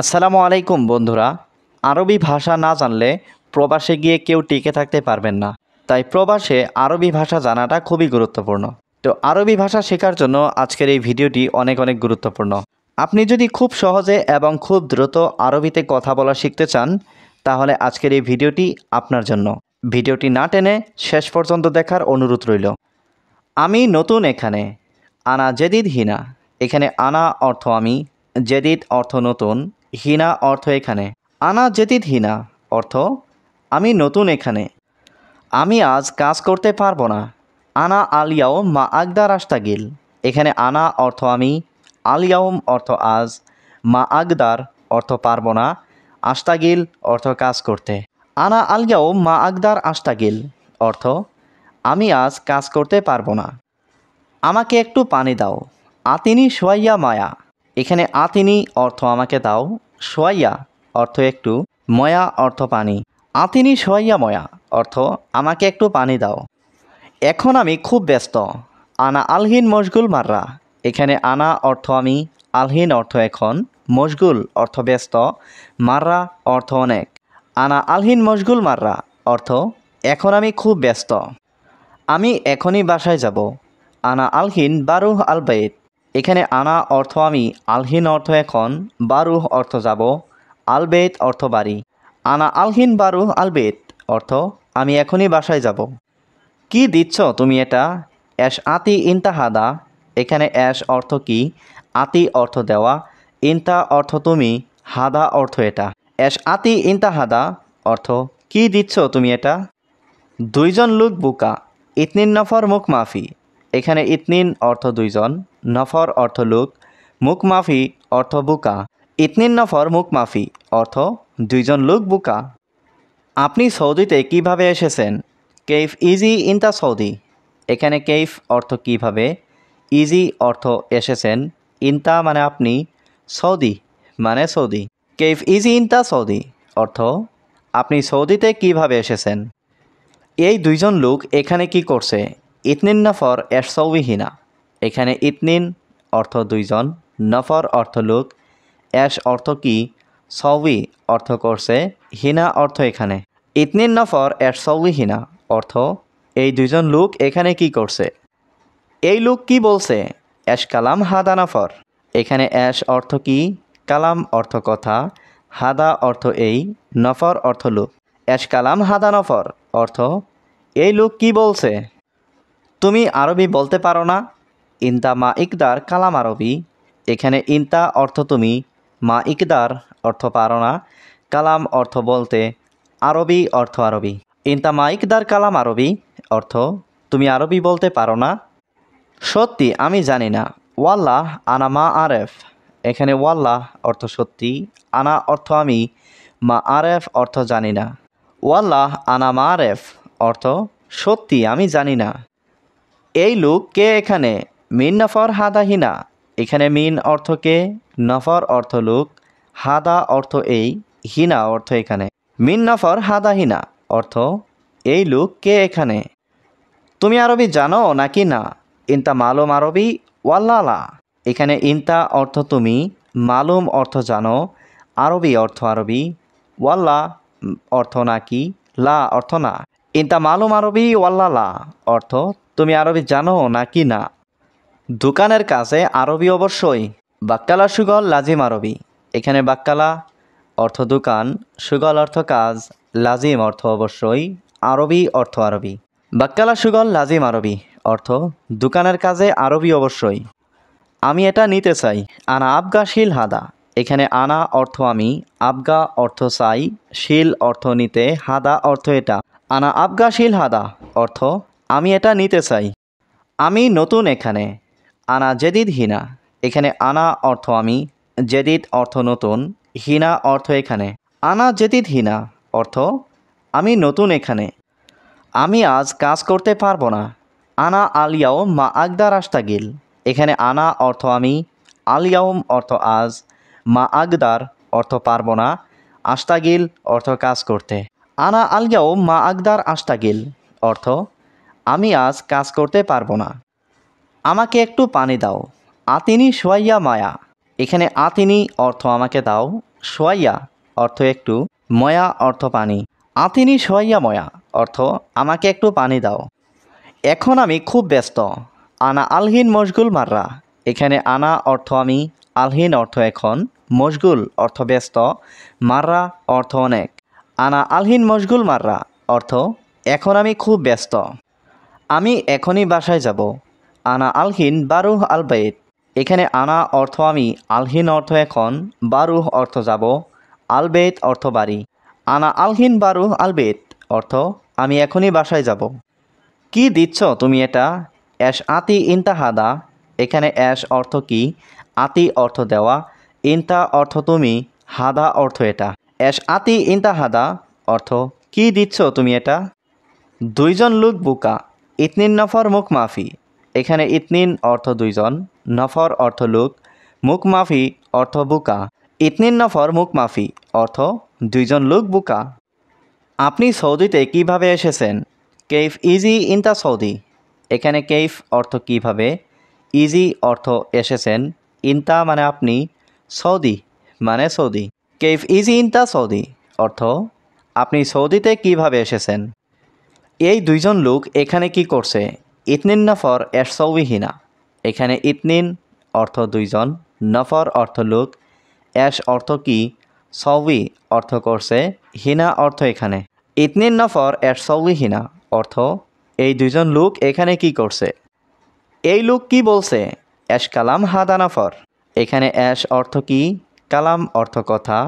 আসসালামু আলাইকুম বন্ধুরা। আরবি ভাষা না জানলে প্রবাসে গিয়ে কেউ টিকে থাকতে পারবেন না। তাই প্রবাসে আরবি ভাষা জানাটা খুবই গুরুত্বপূর্ণ। তো আরবি ভাষা শেখার জন্য আজকের এই ভিডিওটি অনেক গুরুত্বপূর্ণ। আপনি যদি খুব সহজে এবং খুব দ্রুত আরবিতে কথা বলা শিখতে চান, তাহলে আজকের এই ভিডিওটি আপনার জন্য। ভিডিওটি না টেনে শেষ পর্যন্ত দেখার অনুরোধ রইল। আমি নতুন এখানে। আনা জেদিদ হিনা। এখানে আনা অর্থ আমি, জেদিদ অর্থ নতুন, হিনা অর্থ এখানে। আনা জেদিদ হিনা অর্থ আমি নতুন এখানে। আমি আজ কাজ করতে পারবো না। আনা আলিয়াও মা আগদার আস্তাগিল। এখানে আনা অর্থ আমি, আলিয়াউম অর্থ আজ, মা আগদার অর্থ পারবো না, আস্তাগিল অর্থ কাজ করতে। আনা আলিয়াও মা আগদার আস্তাগিল অর্থ আমি আজ কাজ করতে পারবো না। আমাকে একটু পানি দাও। আতিনি সোয়াইয়া মায়া। এখানে আতিনি অর্থ আমাকে দাও, সোয়াইয়া অর্থ একটু, ময়া অর্থ পানি। আতিনি সোয়াইয়া ময়া অর্থ আমাকে একটু পানি দাও। এখন আমি খুব ব্যস্ত। আনা আলহিন মশগুল মাররা। এখানে আনা অর্থ আমি, আলহিন অর্থ এখন, মশগুল অর্থ ব্যস্ত, মাররা অর্থ অনেক। আনা আলহিন মশগুল মাররা অর্থ এখন আমি খুব ব্যস্ত। আমি এখনই বাসায় যাব। আনা আলহিন বারুহ আলবাইত। এখানে আনা অর্থ আমি, আলহিন অর্থ এখন, বারুহ অর্থ যাব, আলবেত অর্থ বাড়ি। আনা আলহিন বারুহ আলবেত অর্থ আমি এখনই বাসায় যাব। কি দিচ্ছ তুমি এটা? অ্যাশ আতি ইনতা হাদা। এখানে অ্যাশ অর্থ কি, আতি অর্থ দেওয়া, ইনতা অর্থ তুমি, হাদা অর্থ এটা। অ্যাশ আতি ইনতা হাদা অর্থ কি দিচ্ছ তুমি এটা? দুইজন লোক বুকা। ইতনিন নফর মুখ মাফি। এখানে ইতনিন অর্থ দুইজন, নফর অর্থ লোক, মুখ মাফি অর্থ বুকা। ইতনিন নফর মুখ মাফি অর্থ দুইজন লোক বুকা। আপনি সৌদিতে কিভাবে এসেছেন? কেইফ ইজি ইনতা সৌদি। এখানে কেইফ অর্থ কিভাবে, ইজি অর্থ এসেছেন, ইনতা মানে আপনি, সৌদি মানে সৌদি। কেইফ ইজি ইনতা সৌদি অর্থ আপনি সৌদিতে কিভাবে এসেছেন। এই দুইজন লোক এখানে কি করছে? ইতনিন নফর এর সৌবিহীনা। এখানে ইতনিন অর্থ দুইজন, নফর অর্থ লোক, এস অর্থ কি, সৌবি অর্থ করছে, হিনা অর্থ এখানে। ইতনিন নফর এর সৌবিহীনা অর্থ এই দুইজন লোক এখানে কি করছে। এই লোক কি বলছে? এস কালাম হাদা নফর। এখানে এস অর্থ কি, কালাম অর্থ কথা, হাদা অর্থ এই, নফর অর্থ লোক। এস কালাম হাদা নফর অর্থ এই লোক কি বলছে। তুমি আরবি বলতে পারো না? ইনতা মা ইকদার কালাম আরবি। এখানে ইনতা অর্থ তুমি, মা ইকদার অর্থ পারো না, কালাম অর্থ বলতে, আরবি অর্থ আরবি। ইনতা মা ইকদার কালাম আরবি অর্থ তুমি আরবি বলতে পারো না। সত্যি আমি জানি না। ওয়াল্লাহ আনা মা আরেফ। এখানে ওয়াল্লাহ অর্থ সত্যি, আনা অর্থ আমি, মা আরেফ অর্থ জানি না। ওয়াল্লাহ আনা মা আরেফ অর্থ সত্যি আমি জানি না। এই লোক কে এখানে? মিন নফর হাদা হিনা। এখানে মিন অর্থ কে, নফর অর্থ লোক, হাদা অর্থ এই, হিনা অর্থ এখানে। মিন নফর হাদা হিনা অর্থ এই লোক কে এখানে। তুমি আরবি জানো নাকি না? ইনতা মালুম আরবি ওয়াল্লা লা। এখানে ইনতা অর্থ তুমি, মালুম অর্থ জানো, আরবি অর্থ আরবি, ওয়াল্লা অর্থ নাকি, লা অর্থ না। ইনতা মালুম আরবি ওয়াল্লা লা অর্থ তুমি আরবি জানো নাকি না। দোকানের কাছে আরবি অবশ্যই। বাক্কালা সুগল লাজিম আরবি। এখানে বাক্কালা অর্থ দোকান, সুগল অর্থ কাজ, লাজিম অর্থ অবশ্যই, আরবি অর্থ আরবি। বাক্কালা সুগল লাজিম আরবি অর্থ দোকানের কাজে আরবি অবশ্যই। আমি এটা নিতে চাই। আনা আবগা শিল হাদা। এখানে আনা অর্থ আমি, আবগা অর্থ চাই, শিল অর্থ নিতে, হাদা অর্থ এটা। আনা আবগা শিল হাদা অর্থ আমি এটা নিতে চাই। আমি নতুন এখানে। আনা জেদিদ হিনা। এখানে আনা অর্থ আমি, জেদিদ অর্থ নতুন, হিনা অর্থ এখানে। আনা জেদিদ হিনা অর্থ আমি নতুন এখানে। আমি আজ কাজ করতে পারবো না। আনা আলিয়াও মা আগদার আস্তাগিল। এখানে আনা অর্থ আমি, আলিয়াউম অর্থ আজ, মা আগদার অর্থ পারবো না, আস্তাগিল অর্থ কাজ করতে। আনা আলিয়াও মা আগদার আস্তাগিল অর্থ আমি আজ কাজ করতে পারবো না। আমাকে একটু পানি দাও। আতিনি সোয়াইয়া মায়া। এখানে আতিনি অর্থ আমাকে দাও, সোয়াইয়া অর্থ একটু, ময়া অর্থ পানি। আতিনি সোয়াইয়া ময়া অর্থ আমাকে একটু পানি দাও। এখন আমি খুব ব্যস্ত। আনা আলহিন মশগুল মাররা। এখানে আনা অর্থ আমি, আলহিন অর্থ এখন, মশগুল অর্থ ব্যস্ত, মাররা অর্থ অনেক। আনা আলহিন মশগুল মাররা অর্থ এখন আমি খুব ব্যস্ত। আমি এখনই বাসায় যাব। আনা আলহিন বারুহ আলবাইত। এখানে আনা অর্থ আমি, আলহিন অর্থ এখন, বারুহ অর্থ যাব, আলবেত অর্থ বাড়ি। আনা আলহিন বারুহ আলবেত অর্থ আমি এখনই বাসায় যাব। কি দিচ্ছ তুমি এটা? অ্যাশ আতি ইনতা হাদা। এখানে অ্যাশ অর্থ কি, আতি অর্থ দেওয়া, ইনতা অর্থ তুমি, হাদা অর্থ এটা। অ্যাশ আতি ইনতা হাদা অর্থ কি দিচ্ছ তুমি এটা? দুইজন লোক বুকা। ইতনিন নফর মুখ মাফি। এখানে ইতনিন অর্থ দুইজন, নফর অর্থ লোক, মুখ মাফি অর্থ বুকা। ইতনিন নফর মুখ মাফি অর্থ দুইজন লোক বুকা। আপনি সৌদিতে কিভাবে এসেছেন? কেইফ ইজি ইনতা সৌদি। এখানে কেইফ অর্থ কিভাবে, ইজি অর্থ এসেছেন, ইনতা মানে আপনি, সৌদি মানে সৌদি। কেইফ ইজি ইনতা সৌদি অর্থ আপনি সৌদিতে কিভাবে এসেছেন। এই দুইজন লোক এখানে কি করছে? ইতনিন নফর এশ সৌবি হিনা। এখানে ইতনিন অর্থ দুইজন, নফর অর্থ লোক, এশ অর্থ কি, সৌবি অর্থ করছে, হিনা অর্থ এখানে। ইতনিন নফর এশ সৌবি হিনা অর্থ এই দুইজন লোক এখানে কি করছে। এই লোক কি বলছে? এশ কালাম হাদা নফর। এখানে এশ অর্থ কি, কালাম অর্থ কথা,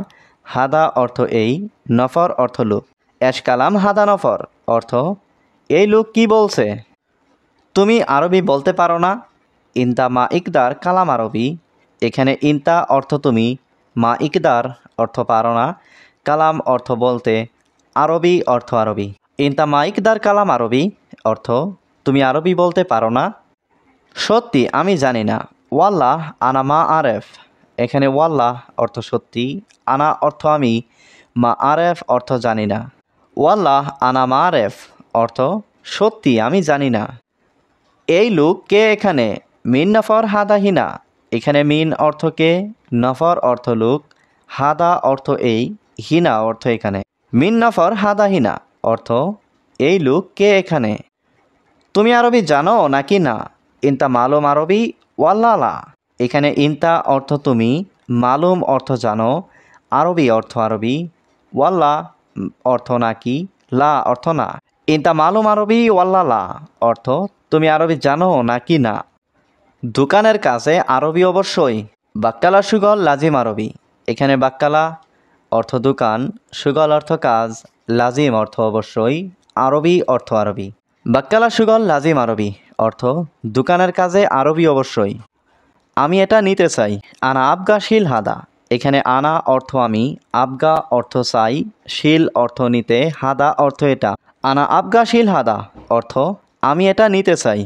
হাদা অর্থ এই, নফর অর্থ লোক। এশ কালাম হাদা নফর অর্থ এই লোক কি বলছে। তুমি আরবি বলতে পারো না? ইনতা মা ইকদার কালাম আরবি। এখানে ইনতা অর্থ তুমি, মা ইকদার অর্থ পারো না, কালাম অর্থ বলতে, আরবি অর্থ আরবি। ইনতা মা ইকদার কালাম আরবি অর্থ তুমি আরবি বলতে পারো না। সত্যি আমি জানি না। ওয়াল্লাহ আনা মা আরেফ। এখানে ওয়াল্লাহ অর্থ সত্যি, আনা অর্থ আমি, মা আরেফ অর্থ জানি না। ওয়াল্লাহ আনা মা আরেফ অর্থ সত্যি আমি জানি না। এই লোক কে এখানে? মিন নফর হাদা হিনা। এখানে মিন অর্থ কে, নফর অর্থ লোক, হাদা অর্থ এই, হিনা অর্থ এখানে। মিন নফর হাদা হিনা অর্থ এই লোক কে এখানে। তুমি আরবি জানো নাকি না? ইনতা মালুম আরবি ওয়াল্লা লা। এখানে ইনতা অর্থ তুমি, মালুম অর্থ জানো, আরবি অর্থ আরবি, ওয়াল্লা অর্থ নাকি, লা অর্থ না। ইনতা মালুম আরবি ওয়াল্লা লা অর্থ তুমি আরবি জানো নাকি না। দোকানের কাছে আরবি অবশ্যই। বাক্কালা সুগল লাজিম আরবি। এখানে বাক্কালা অর্থ দোকান, সুগল অর্থ কাজ, লাজিম অর্থ অবশ্যই, আরবি অর্থ আরবি। বাক্কালা সুগল লাজিম আরবি অর্থ দোকানের কাজে আরবি অবশ্যই। আমি এটা নিতে চাই। আনা আবগা শিল হাদা। এখানে আনা অর্থ আমি, আবগা অর্থ চাই, শিল অর্থ নিতে, হাদা অর্থ এটা। আনা আবগা শিল হাদা অর্থ আমি এটা নিতে চাই।